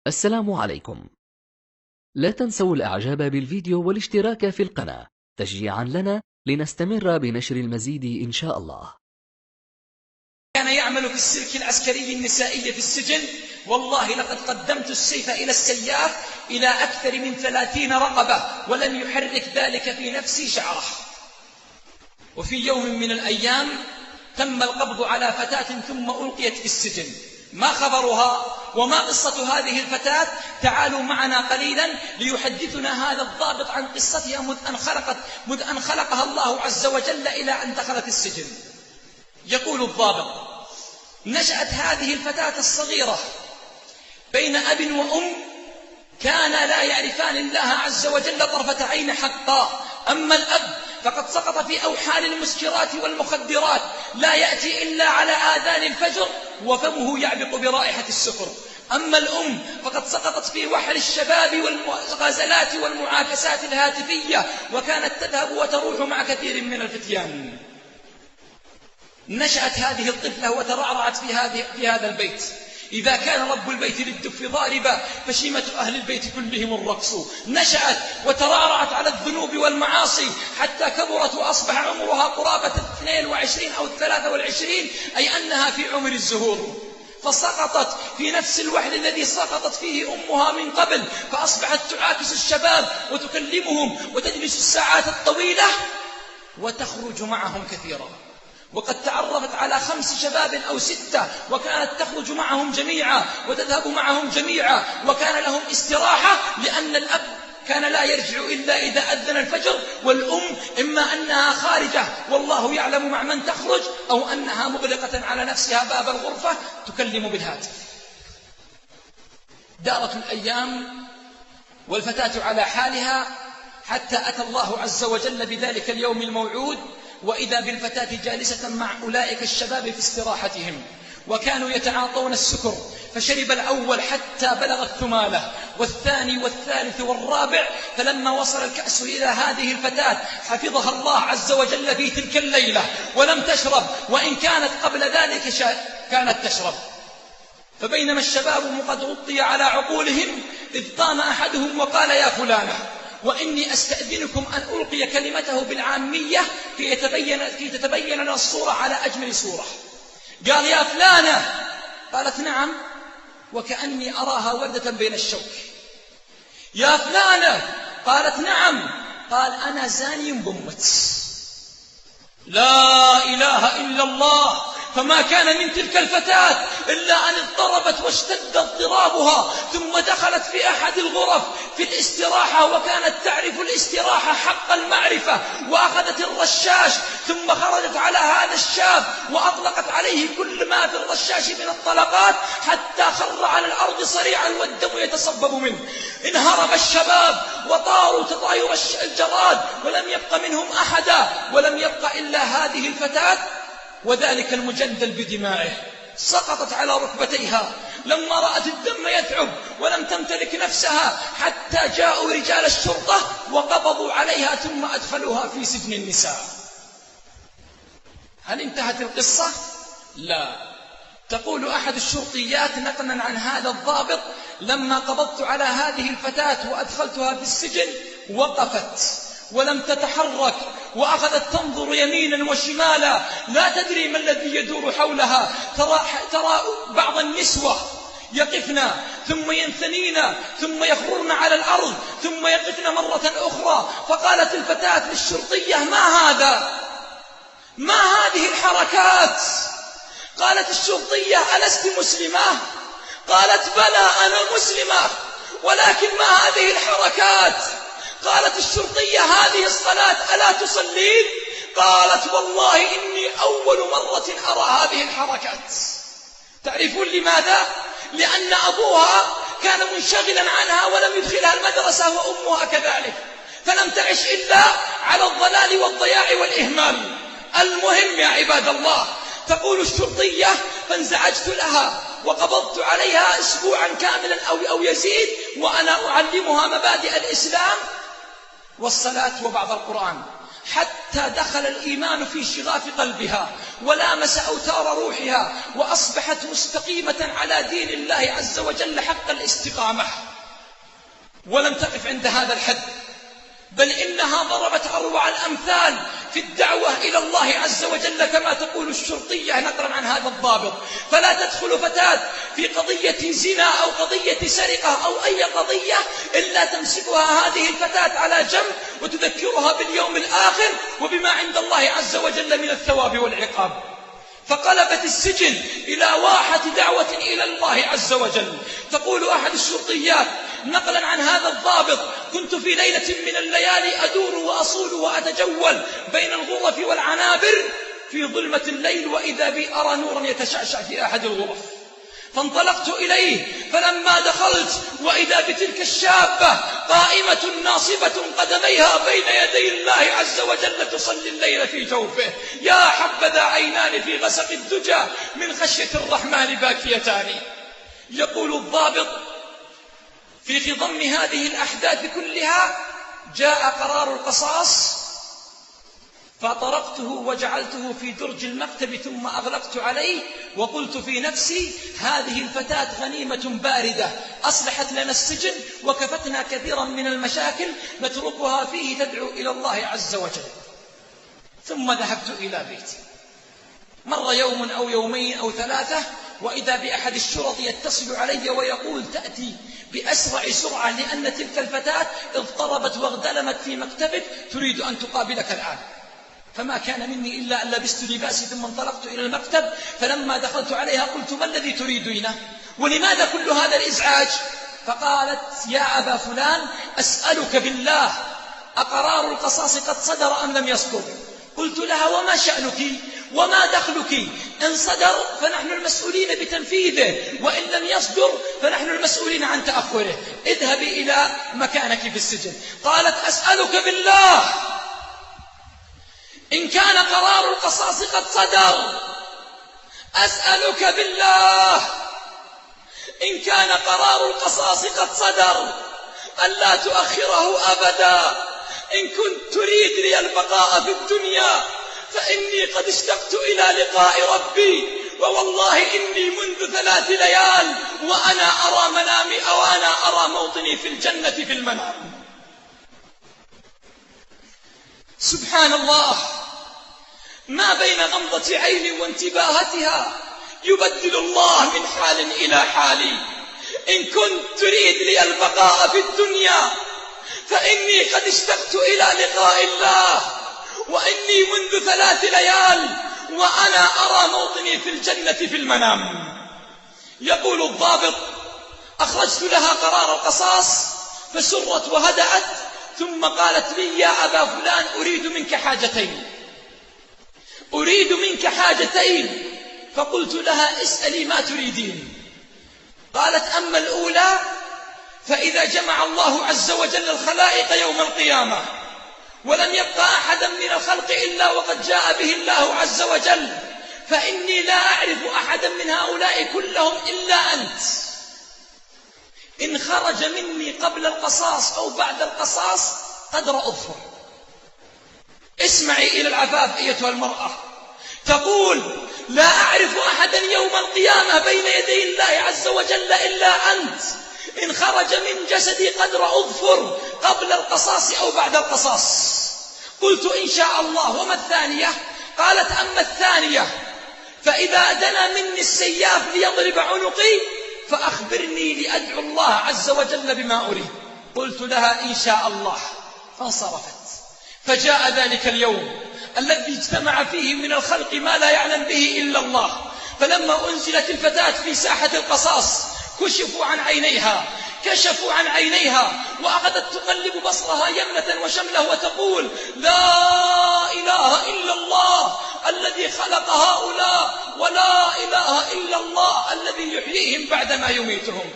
السلام عليكم. لا تنسوا الإعجاب بالفيديو والاشتراك في القناة تشجيعا لنا لنستمر بنشر المزيد إن شاء الله. كان يعمل في السلك العسكري النسائي في السجن. والله لقد قدمت السيف إلى السياف إلى أكثر من 30 رقبة ولم يحرك ذلك في نفسي شعرة. وفي يوم من الأيام تم القبض على فتاة ثم ألقيت في السجن. ما خبرها وما قصة هذه الفتاة؟ تعالوا معنا قليلا ليحدثنا هذا الضابط عن قصتها مذ أن خلقها الله عز وجل إلى أن دخلت السجن. يقول الضابط: نشأت هذه الفتاة الصغيرة بين أب وأم كانا لا يعرفان الله عز وجل طرفة عين حقا. أما الأب فقد سقط في أوحال المسكرات والمخدرات، لا يأتي إلا على آذان الفجر وفمه يعبق برائحة السكر. أما الأم فقد سقطت في وحل الشباب والغزلات والمعاكسات الهاتفية، وكانت تذهب وتروح مع كثير من الفتيان. نشأت هذه الطفلة وترعرعت في هذا البيت. إذا كان رب البيت للدف ضاربا فشيمة أهل البيت كلهم الرقص. نشأت وترعرعت على الذنوب والمعاصي حتى كبرت وأصبح عمرها قرابة 22 أو 23، أي أنها في عمر الزهور. فسقطت في نفس الوحل الذي سقطت فيه أمها من قبل، فأصبحت تعاكس الشباب وتكلمهم وتجلس الساعات الطويلة وتخرج معهم كثيرا. وقد تعرفت على 5 شباب أو 6، وكانت تخرج معهم جميعا وتذهب معهم جميعا، وكان لهم استراحة لأن الأب كان لا يرجع إلا إذا أذن الفجر، والأم إما أنها خارجة والله يعلم مع من تخرج، أو أنها مغلقة على نفسها باب الغرفة تكلم بالهاتف. دارت الأيام والفتاة على حالها حتى أتى الله عز وجل بذلك اليوم الموعود، وإذا بالفتاة جالسة مع أولئك الشباب في استراحتهم، وكانوا يتعاطون السكر، فشرب الأول حتى بلغ الثمالة، والثاني والثالث والرابع، فلما وصل الكأس إلى هذه الفتاة حفظها الله عز وجل في تلك الليلة ولم تشرب، وإن كانت قبل ذلك كانت تشرب. فبينما الشباب قد غطي على عقولهم إذ قام أحدهم وقال: يا فلانة، وإني أستأذنكم أن ألقي كلمته بالعامية كي تتبين لنا الصورة على أجمل صورة. قال: يا فلانة. قالت: نعم. وكأني أراها وردة بين الشوك. يا فلانة. قالت: نعم. قال: أنا زاني بأمت. لا إله إلا الله. فما كان من تلك الفتاة إلا أن اضطربت واشتد اضطرابها، ثم دخلت في أحد الغرف في الاستراحة، وكانت تعرف الاستراحة حق المعرفة، وأخذت الرشاش ثم خرجت على هذا الشاب وأطلقت عليه كل ما في الرشاش من الطلقات حتى خر على الأرض صريعا والدم يتصبب منه. انهرب الشباب وطاروا تطاير الجراد، ولم يبق منهم أحدا، ولم يبق إلا هذه الفتاة وذلك المجندل بدمائه. سقطت على ركبتيها لما رأت الدم يتعب ولم تمتلك نفسها، حتى جاءوا رجال الشرطة وقبضوا عليها ثم أدخلوها في سجن النساء. هل انتهت القصة؟ لا. تقول أحد الشرطيات نقلا عن هذا الضابط: لما قبضت على هذه الفتاة وأدخلتها في السجن وقفت ولم تتحرك، وأخذت تنظر يمينا وشمالا، لا تدري ما الذي يدور حولها. ترى بعض النسوة يقفن ثم ينثنين ثم يخررن على الأرض ثم يقفن مرة أخرى. فقالت الفتاة للشرطية: ما هذا؟ ما هذه الحركات؟ قالت الشرطية: ألست مسلمة؟ قالت: بلى أنا مسلمة، ولكن ما هذه الحركات؟ قالت الشرطية: هذه الصلاة ألا تصلين؟ قالت: والله إني أول مرة أرى هذه الحركات. تعرفون لماذا؟ لأن أبوها كان منشغلا عنها ولم يدخلها المدرسة، وأمها كذلك، فلم تعش إلا على الضلال والضياع والإهمال. المهم يا عباد الله، تقول الشرطية: فانزعجت لها وقبضت عليها أسبوعا كاملا أو يزيد، وأنا أعلمها مبادئ الإسلام والصلاة وبعض القرآن. حتى دخل الإيمان في شغاف قلبها ولامس أوتار روحها وأصبحت مستقيمة على دين الله عز وجل حق الاستقامة. ولم تقف عند هذا الحد، بل إنها ضربت أروع الأمثال في الدعوة إلى الله عز وجل كما تقول الشرطية نقلا عن هذا الضابط: فلا تدخل فتاة في قضية زنا أو قضية سرقة أو أي قضية إلا تمسكها هذه الفتاة على جنب وتذكرها باليوم الآخر وبما عند الله عز وجل من الثواب والعقاب. فقلبت السجن إلى واحة دعوة إلى الله عز وجل. تقول أحد الشرطيات نقلا عن هذا الضابط: كنت في ليلة من الليالي أدور وأصول وأتجول بين الغرف والعنابر في ظلمة الليل، وإذا بي أرى نورا يتشعشع في أحد الغرف، فانطلقت إليه، فلما دخلت وإذا بتلك الشابة قائمة ناصبة قدميها بين يدي الله عز وجل تصلي الليل في جوفه. يا حبذا عينان في غسق الدجى من خشية الرحمن باكيتان. يقول الضابط: في خضم هذه الأحداث كلها جاء قرار القصاص، فطرقته وجعلته في درج المكتب ثم أغلقت عليه وقلت في نفسي: هذه الفتاة غنيمة باردة أصلحت لنا السجن وكفتنا كثيرا من المشاكل نتركها فيه تدعو إلى الله عز وجل. ثم ذهبت إلى بيتي. مر يوم أو يومين أو ثلاثة وإذا بأحد الشرط يتصل علي ويقول: تأتي بأسرع سرعة لأن تلك الفتاة اضطربت واغتلمت في مكتبك تريد أن تقابلك الآن. فما كان مني إلا أن لبست لباسي ثم انطلقت إلى المكتب، فلما دخلت عليها قلت: ما الذي تريدينه؟ ولماذا كل هذا الإزعاج؟ فقالت: يا أبا فلان، أسألك بالله، أقرار القصاص قد صدر أم لم يصدر؟ قلت لها: وما شأنك وما دخلك؟ إن صدر فنحن المسؤولين بتنفيذه، وإن لم يصدر فنحن المسؤولين عن تأخره. اذهبي إلى مكانك في السجن. قالت: أسألك بالله، إن كان قرار القصاص قد صدر، أسألك بالله إن كان قرار القصاص قد صدر ألا تؤخره أبدا. إن كنت تريد لي البقاء في الدنيا فإني قد اشتقت إلى لقاء ربي، ووالله إني منذ 3 ليال وأنا أرى منامي أو أنا أرى موطني في الجنة في المنام. سبحان الله، ما بين غمضة عين وانتباهتها يبدل الله من حال إلى حال. إن كنت تريد لي البقاء في الدنيا فإني قد اشتقت إلى لقاء الله، وإني منذ 3 ليال وأنا أرى موطني في الجنة في المنام. يقول الضابط: أخرجت لها قرار القصاص فسرت وهدأت، ثم قالت لي: يا أبا فلان، أريد منك حاجتين. فقلت لها: اسألي ما تريدين. قالت: أما الأولى فإذا جمع الله عز وجل الخلائق يوم القيامة ولم يبقى أحدا من الخلق إلا وقد جاء به الله عز وجل، فإني لا أعرف أحدا من هؤلاء كلهم إلا أنت. إن خرج مني قبل القصاص أو بعد القصاص قدر أظفر. اسمعي إلى العفاف أيتها المرأة. تقول: لا أعرف أحدا يوم القيامة بين يدي الله عز وجل إلا أنت. إن خرج من جسدي قدر أظفر قبل القصاص أو بعد القصاص. قلت: إن شاء الله. وما الثانية؟ قالت: أما الثانية فإذا دنا مني السياف ليضرب عنقي فأخبرني لأدعو الله عز وجل بما أريد. قلت لها: إن شاء الله. فانصرفت. فجاء ذلك اليوم الذي اجتمع فيه من الخلق ما لا يعلم به إلا الله. فلما أنزلت الفتاة في ساحة القصاص كشفوا عن عينيها وأخذت تقلب بصرها يمنة وشمله وتقول: لا إله إلا الله الذي خلق هؤلاء، ولا إله إلا الله الذي يحييهم بعدما يميتهم.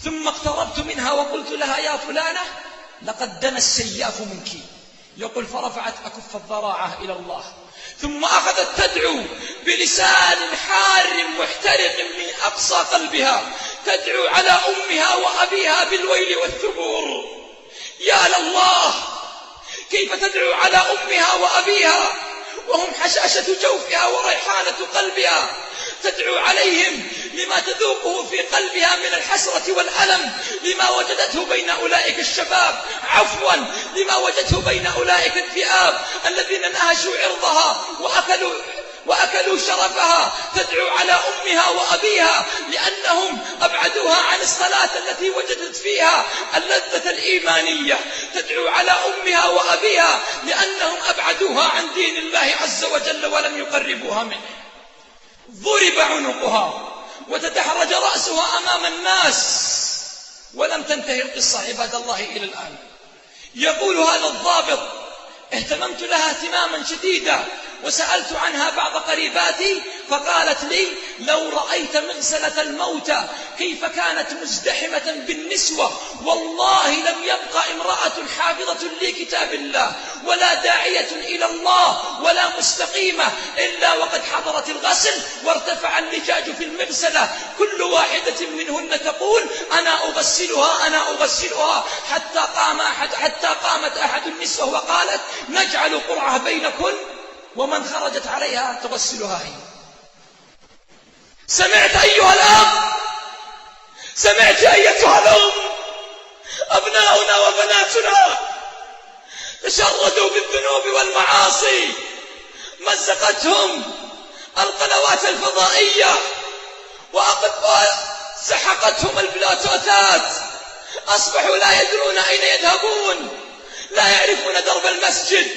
ثم اقتربت منها وقلت لها: يا فلانة، لقد دنا السياف منك. يقول: فرفعت أكف الضراعة إلى الله، ثم أخذت تدعو بلسان حار محترق من أقصى قلبها، تدعو على أمها وأبيها بالويل والثبور. يا لله، كيف تدعو على أمها وأبيها وهم حشاشة جوفها وريحانة قلبها، تدعو عليهم لما تذوقه في قلبها من الحسرة والألم لما وجدته بين أولئك الشباب، عفوا لما وجدته بين أولئك الذئاب الذين نهشوا عرضها وأكلوا شرفها. تدعو على أمها وأبيها لأنهم أبعدوها عن الصلاة التي وجدت فيها اللذة الإيمانية. تدعو على أمها وأبيها لأنهم أبعدوها عن دين الله عز وجل ولم يقربوها منه. ضرب عنقها وتدحرج رأسها أمام الناس ولم تنتهي القصة عباد الله إلى الآن. يقول هذا الضابط: اهتممت لها اهتماما شديدا وسألت عنها بعض قريباتي فقالت لي: لو رأيت مغسلة الموتى كيف كانت مزدحمة بالنسوة، والله لم يبقى امرأة حافظة لكتاب الله ولا داعية إلى الله ولا مستقيمة إلا وقد حضرت الغسل وارتفع اللجاج في المغسلة، كل واحدة منهن تقول: أنا أغسلها حتى قامت أحد النسوة وقالت: نجعل قرعة بينكن ومن خرجت عليها تغسلها هي. سمعت أيها الأب؟ سمعت أيتها الأم؟ أبناؤنا وبناتنا تشردوا بالذنوب والمعاصي، مزقتهم القنوات الفضائية وسحقتهم البلوتوثات، أصبحوا لا يدرون أين يذهبون، لا يعرفون درب المسجد،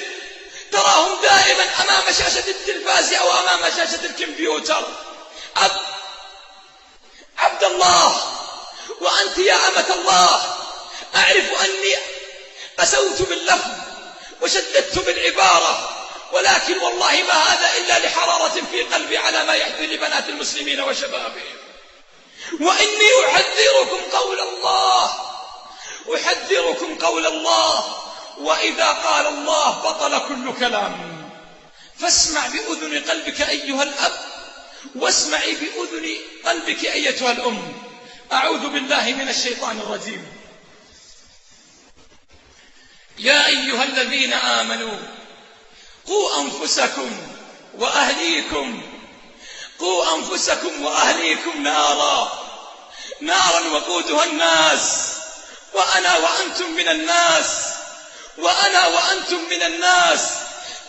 تراهم دائما أمام شاشة التلفاز أو أمام شاشة الكمبيوتر. عبد الله وأنت يا أمة الله، أعرف أني قسوت باللفظ وشددت بالعبارة، ولكن والله ما هذا إلا لحرارة في قلبي على ما يحدث لبنات المسلمين وشبابهم. وإني أحذركم قول الله، وإذا قال الله بطل كل كلام. فاسمع بأذن قلبك أيها الأب، واسمعي بأذن قلبك أيتها الأم. أعوذ بالله من الشيطان الرجيم. يا أيها الذين آمنوا قوا أنفسكم وأهليكم نارا وقودها الناس وأنا وأنتم من الناس،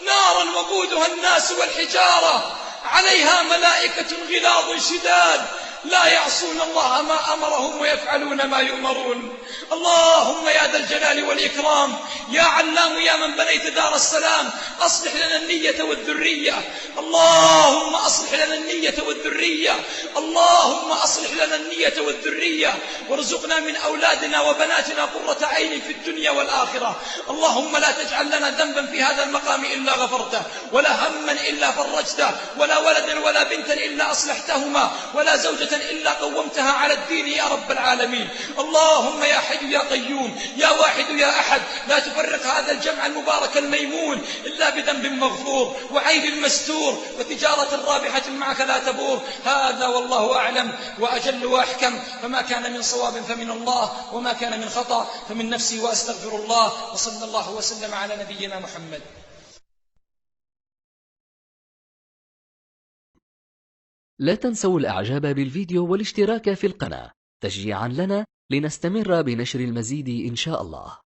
نارا وقودها الناس والحجارة عليها ملائكة غلاظ شداد لا يعصون الله ما أمرهم ويفعلون ما يؤمرون. اللهم يا ذا الجلال والإكرام، يا علام يا من بنيت دار السلام، أصلح لنا النية والذرية. اللهم أصلح لنا النية والذرية، اللهم أصلح لنا النية والذرية، وارزقنا من أولادنا وبناتنا قرة عين في الدنيا والآخرة. اللهم لا تجعل لنا ذنبا في هذا المقام إلا غفرته، ولا هما إلا فرجته، ولا ولدا ولا بنتا إلا أصلحتهما، ولا زوجة إلا قومتها على الدين يا رب العالمين. اللهم يا حي يا قيوم يا واحد يا أحد، لا تفرق هذا الجمع المبارك الميمون إلا بذنب مغفور وعيب مستور وتجارة رابحة معك لا تبور. هذا والله أعلم وأجل وأحكم، فما كان من صواب فمن الله، وما كان من خطأ فمن نفسي، وأستغفر الله. وصلى الله وسلم على نبينا محمد. لا تنسوا الإعجاب بالفيديو والاشتراك في القناة تشجيعا لنا لنستمر بنشر المزيد إن شاء الله.